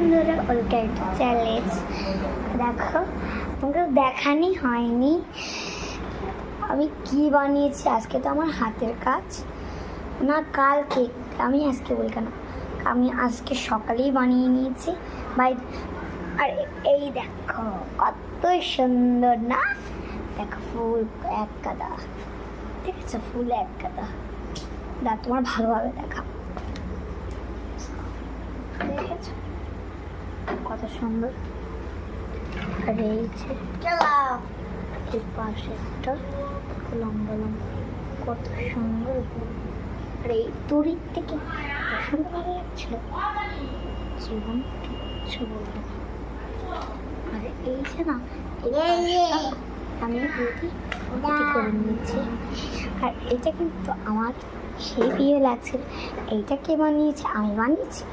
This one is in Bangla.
বন্ধুরা, ওয়েলকাম টু চ্যালেঞ্জ। দেখো, তোমাকে দেখানি হয়নি আমি কি বানিয়েছি আজকে। তো আমার হাতের কাজ না, কালকে, আমি আজকে বলি কেন, আমি আজকে সকালেই বানিয়ে নিয়েছি ভাই। আর এই দেখো কত সুন্দর না, দেখো ফুল এক গাদা, ঠিক আছে, ফুল এক গাদা। দেখ তোমার ভালোভাবে দেখা, দেখেছো কত সুন্দর। আর এই যে এর পাশে একটা লম্বা লম্বা কত সুন্দর। আর এই দূরের থেকে ভীষণ ভালো লাগছিল, জীবন কিচ্ছু বলবো না। আর এই যে না, আমি রুটি করে নিয়েছি। আর এটা কিন্তু আমার সেই প্রিয় লাগছে। এইটা কে বানিয়েছে? আমি বানিয়েছি।